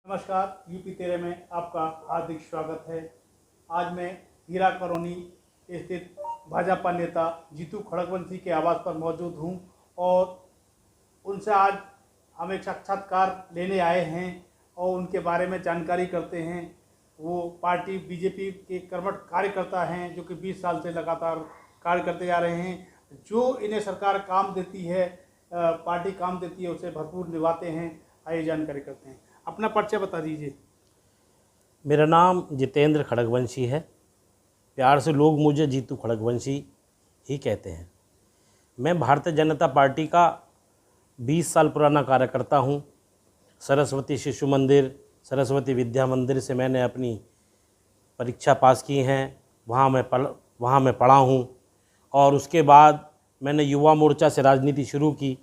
नमस्कार, यूपी 13 में आपका हार्दिक स्वागत है। आज मैं हीरा कॉलोनी स्थित भाजपा नेता जीतू खड़गवंशी के आवास पर मौजूद हूं और उनसे आज हम एक साक्षात्कार लेने आए हैं और उनके बारे में जानकारी करते हैं। वो पार्टी बीजेपी के कर्मठ कार्यकर्ता हैं जो कि 20 साल से लगातार कार्य करते आ रहे हैं। जो इन्हें सरकार काम देती है, पार्टी काम देती है, उसे भरपूर निभाते हैं। आइए जानकारी करते हैं। अपना परिचय बता दीजिए। मेरा नाम जितेंद्र खड़गवंशी है। प्यार से लोग मुझे जीतू खड़गवंशी ही कहते हैं। मैं भारतीय जनता पार्टी का 20 साल पुराना कार्यकर्ता हूं। सरस्वती शिशु मंदिर, सरस्वती विद्या मंदिर से मैंने अपनी परीक्षा पास की हैं। वहाँ मैं पढ़ा हूं और उसके बाद मैंने युवा मोर्चा से राजनीति शुरू की।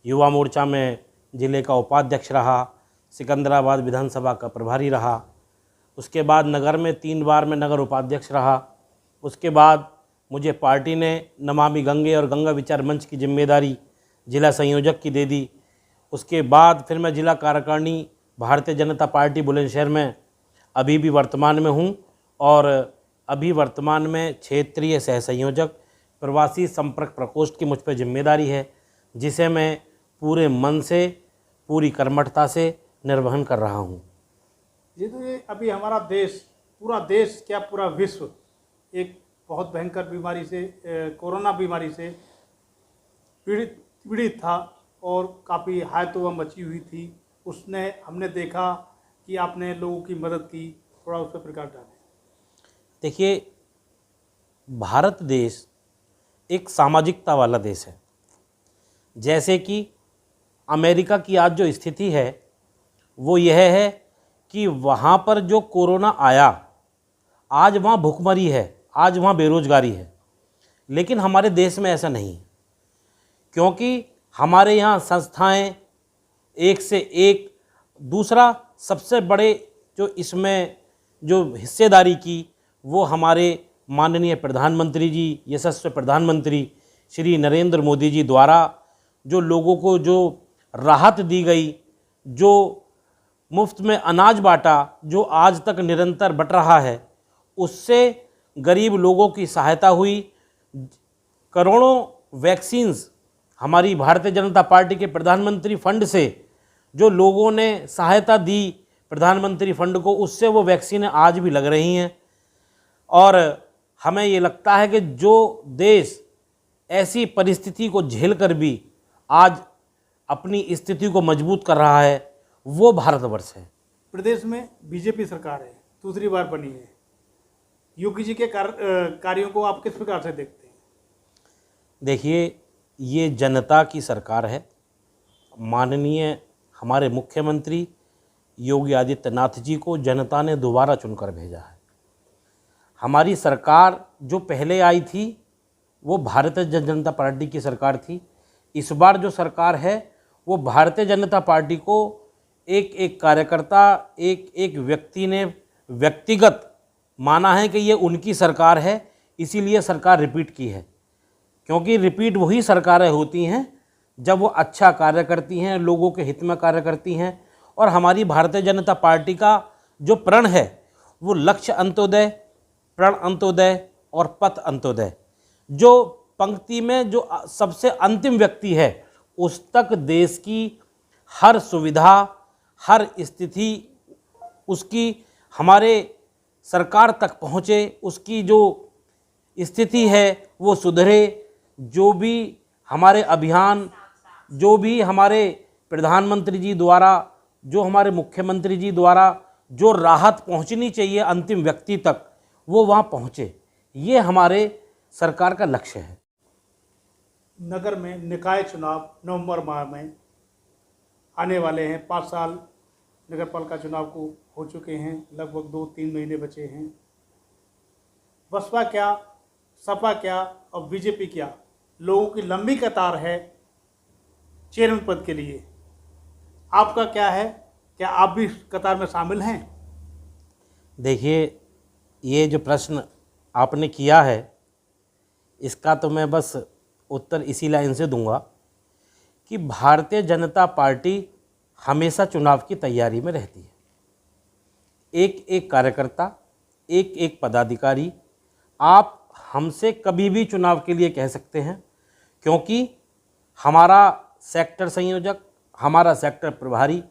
युवा मोर्चा में ज़िले का उपाध्यक्ष रहा, सिकंदराबाद विधानसभा का प्रभारी रहा। उसके बाद नगर में 3 बार मैं नगर उपाध्यक्ष रहा। उसके बाद मुझे पार्टी ने नमामि गंगे और गंगा विचार मंच की जिम्मेदारी जिला संयोजक की दे दी। उसके बाद फिर मैं जिला कार्यकारिणी भारतीय जनता पार्टी बुलंदशहर में अभी भी वर्तमान में हूँ और अभी वर्तमान में क्षेत्रीय सह संयोजक प्रवासी संपर्क प्रकोष्ठ की मुझ पर जिम्मेदारी है, जिसे मैं पूरे मन से, पूरी कर्मठता से निर्वहन कर रहा हूँ। जी, तो ये अभी हमारा देश, पूरा देश क्या पूरा विश्व एक बहुत भयंकर बीमारी से, कोरोना बीमारी से पीड़ित था और काफ़ी हायतों मची हुई थी। उसने हमने देखा कि आपने लोगों की मदद की, थोड़ा उस पर प्रकाश डालें। देखिए, भारत देश एक सामाजिकता वाला देश है। जैसे कि अमेरिका की आज जो स्थिति है वो यह है कि वहाँ पर जो कोरोना आया, आज वहाँ भुखमरी है, आज वहाँ बेरोजगारी है। लेकिन हमारे देश में ऐसा नहीं है, क्योंकि हमारे यहाँ संस्थाएं एक से एक। दूसरा सबसे बड़े जो इसमें जो हिस्सेदारी की वो हमारे माननीय प्रधानमंत्री जी, यशस्वी प्रधानमंत्री श्री नरेंद्र मोदी जी द्वारा जो लोगों को जो राहत दी गई, जो मुफ्त में अनाज बांटा, जो आज तक निरंतर बट रहा है, उससे गरीब लोगों की सहायता हुई। करोड़ों वैक्सीन्स हमारी भारतीय जनता पार्टी के प्रधानमंत्री फंड से जो लोगों ने सहायता दी प्रधानमंत्री फंड को, उससे वो वैक्सीनें आज भी लग रही हैं। और हमें ये लगता है कि जो देश ऐसी परिस्थिति को झेल कर भी आज अपनी स्थिति को मजबूत कर रहा है वो भारतवर्ष है। प्रदेश में बीजेपी सरकार है, दूसरी बार बनी है। योगी जी के कार्यों को आप किस प्रकार से देखते हैं? देखिए, ये जनता की सरकार है। माननीय हमारे मुख्यमंत्री योगी आदित्यनाथ जी को जनता ने दोबारा चुनकर भेजा है। हमारी सरकार जो पहले आई थी वो भारतीय जनता पार्टी की सरकार थी। इस बार जो सरकार है वो भारतीय जनता पार्टी को एक एक कार्यकर्ता, एक एक व्यक्ति ने व्यक्तिगत माना है कि ये उनकी सरकार है, इसीलिए सरकार रिपीट की है। क्योंकि रिपीट वही सरकारें होती हैं जब वो अच्छा कार्य करती हैं, लोगों के हित में कार्य करती हैं। और हमारी भारतीय जनता पार्टी का जो प्रण है वो लक्ष्य अंत्योदय, प्रण अंत्योदय और पथ अंत्योदय। जो पंक्ति में जो सबसे अंतिम व्यक्ति है उस तक देश की हर सुविधा, हर स्थिति उसकी हमारे सरकार तक पहुँचे, उसकी जो स्थिति है वो सुधरे। जो भी हमारे अभियान, जो भी हमारे प्रधानमंत्री जी द्वारा, जो हमारे मुख्यमंत्री जी द्वारा जो राहत पहुंचनी चाहिए अंतिम व्यक्ति तक, वो वहाँ पहुँचे, ये हमारे सरकार का लक्ष्य है। नगर में निकाय चुनाव नवंबर माह में आने वाले हैं। 5 साल नगर पालिका चुनाव को हो चुके हैं, लगभग 2-3 महीने बचे हैं। बसपा क्या, सपा क्या और बीजेपी क्या, लोगों की लंबी कतार है चेयरमैन पद के लिए। आपका क्या है? क्या आप भी कतार में शामिल हैं? देखिए, ये जो प्रश्न आपने किया है इसका तो मैं बस उत्तर इसी लाइन से दूंगा कि भारतीय जनता पार्टी हमेशा चुनाव की तैयारी में रहती है। एक एक कार्यकर्ता, एक एक पदाधिकारी, आप हमसे कभी भी चुनाव के लिए कह सकते हैं, क्योंकि हमारा सेक्टर संयोजक, हमारा सेक्टर प्रभारी,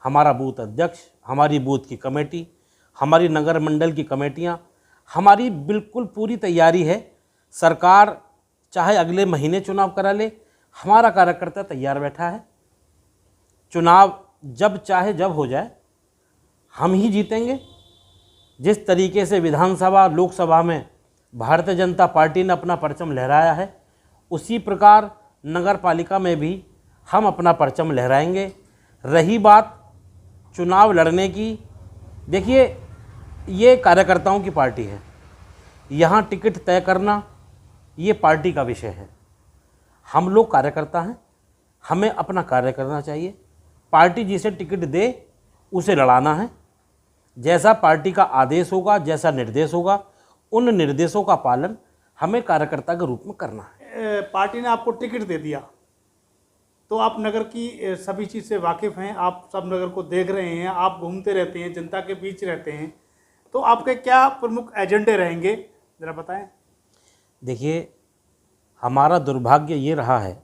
हमारा बूथ अध्यक्ष, हमारी बूथ की कमेटी, हमारी नगर मंडल की कमेटियां, हमारी बिल्कुल पूरी तैयारी है। सरकार चाहे अगले महीने चुनाव करा ले, हमारा कार्यकर्ता तैयार बैठा है। चुनाव जब चाहे जब हो जाए, हम ही जीतेंगे। जिस तरीके से विधानसभा, लोकसभा में भारतीय जनता पार्टी ने अपना परचम लहराया है, उसी प्रकार नगर पालिका में भी हम अपना परचम लहराएंगे। रही बात चुनाव लड़ने की, देखिए ये कार्यकर्ताओं की पार्टी है, यहाँ टिकट तय करना ये पार्टी का विषय है। हम लोग कार्यकर्ता हैं, हमें अपना कार्य करना चाहिए। पार्टी जिसे टिकट दे उसे लड़ाना है। जैसा पार्टी का आदेश होगा, जैसा निर्देश होगा, उन निर्देशों का पालन हमें कार्यकर्ता के रूप में करना है। पार्टी ने आपको टिकट दे दिया तो आप नगर की सभी चीज़ से वाकिफ़ हैं, आप सब नगर को देख रहे हैं, आप घूमते रहते हैं, जनता के बीच रहते हैं, तो आपके क्या प्रमुख एजेंडे रहेंगे, ज़रा बताएं। देखिए, हमारा दुर्भाग्य ये रहा है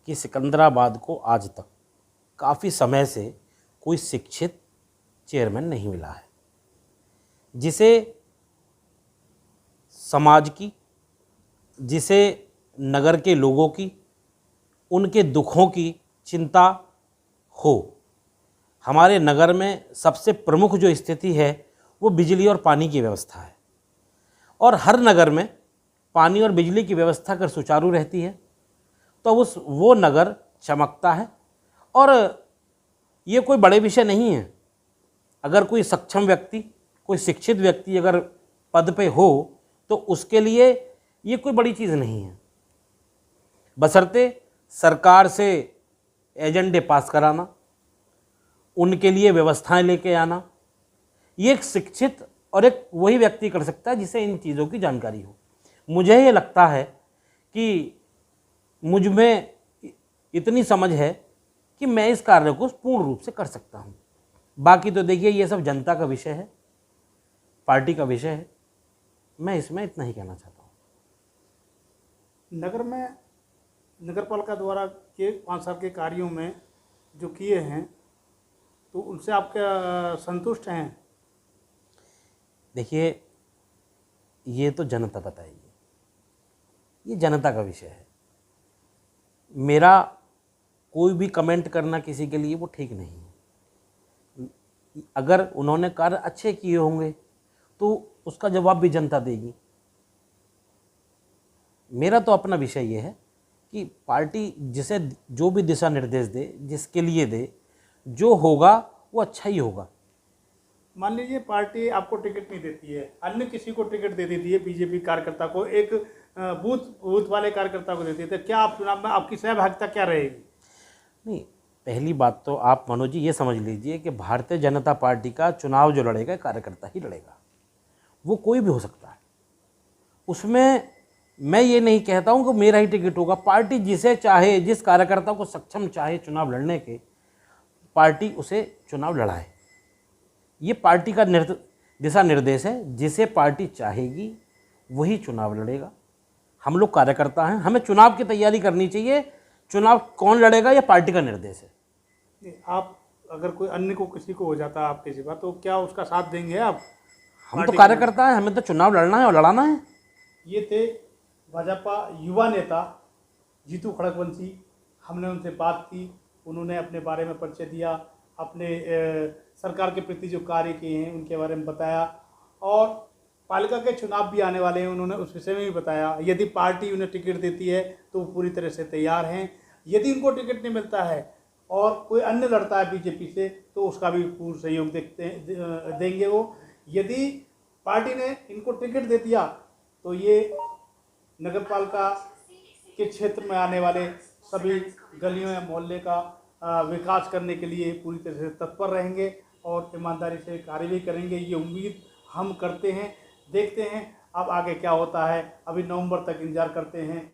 कि सिकंदराबाद को आज तक काफ़ी समय से कोई शिक्षित चेयरमैन नहीं मिला है, जिसे समाज की, जिसे नगर के लोगों की, उनके दुखों की चिंता हो। हमारे नगर में सबसे प्रमुख जो स्थिति है वो बिजली और पानी की व्यवस्था है, और हर नगर में पानी और बिजली की व्यवस्था अगर सुचारू रहती है तो वो नगर चमकता है। और ये कोई बड़े विषय नहीं है। अगर कोई सक्षम व्यक्ति, कोई शिक्षित व्यक्ति अगर पद पे हो तो उसके लिए ये कोई बड़ी चीज़ नहीं है, बशर्ते सरकार से एजेंडे पास कराना, उनके लिए व्यवस्थाएं लेके आना। ये एक शिक्षित और एक वही व्यक्ति कर सकता है जिसे इन चीज़ों की जानकारी हो। मुझे ये लगता है कि मुझ में इतनी समझ है कि मैं इस कार्य को पूर्ण रूप से कर सकता हूँ। बाकी तो देखिए ये सब जनता का विषय है, पार्टी का विषय है। मैं इसमें इतना ही कहना चाहता हूँ। नगर में नगर पालिका द्वारा के 5 साल के कार्यों में जो किए हैं तो उनसे आप क्या संतुष्ट हैं? देखिए, ये तो जनता बताएगी, ये जनता का विषय है। मेरा कोई भी कमेंट करना किसी के लिए वो ठीक नहीं है। अगर उन्होंने कार्य अच्छे किए होंगे तो उसका जवाब भी जनता देगी। मेरा तो अपना विषय ये है कि पार्टी जिसे जो भी दिशा निर्देश दे, जिसके लिए दे, जो होगा वो अच्छा ही होगा। मान लीजिए पार्टी आपको टिकट नहीं देती है, अन्य किसी को टिकट दे देती है, बीजेपी कार्यकर्ता को, एक बूथ वाले कार्यकर्ता को देती है, तो क्या आप चुनाव में आपकी सहभागिता क्या रहेगी? नहीं, पहली बात तो आप मनोज जी ये समझ लीजिए कि भारतीय जनता पार्टी का चुनाव जो लड़ेगा कार्यकर्ता ही लड़ेगा, वो कोई भी हो सकता है। उसमें मैं ये नहीं कहता हूँ कि मेरा ही टिकट होगा। पार्टी जिसे चाहे, जिस कार्यकर्ता को सक्षम चाहे चुनाव लड़ने के, पार्टी उसे चुनाव लड़ाए। ये पार्टी का दिशा निर्देश है। जिसे पार्टी चाहेगी वही चुनाव लड़ेगा। हम लोग कार्यकर्ता हैं, हमें चुनाव की तैयारी करनी चाहिए। चुनाव कौन लड़ेगा ये पार्टी का निर्देश है। आप अगर कोई अन्य को किसी को हो जाता है आपके सिवा, तो क्या उसका साथ देंगे आप? हम तो कार्यकर्ता हैं, हमें तो चुनाव लड़ना है और लड़ाना है। ये थे भाजपा युवा नेता जीतू खड़गवंशी। हमने उनसे बात की, उन्होंने अपने बारे में परिचय दिया, अपने सरकार के प्रति जो कार्य किए हैं उनके बारे में बताया, और पालिका के चुनाव भी आने वाले हैं, उन्होंने उस विषय में भी बताया। यदि पार्टी उन्हें टिकट देती है तो वो पूरी तरह से तैयार हैं। यदि उनको टिकट नहीं मिलता है और कोई अन्य लड़ता है बीजेपी से, तो उसका भी पूर्ण सहयोग देंगे वो। यदि पार्टी ने इनको टिकट दे दिया तो ये नगर पालिका के क्षेत्र में आने वाले सभी गलियों या मोहल्ले का विकास करने के लिए पूरी तरह से तत्पर रहेंगे और ईमानदारी से कार्य भी करेंगे। ये उम्मीद हम करते हैं। देखते हैं अब आगे क्या होता है। अभी नवंबर तक इंतजार करते हैं।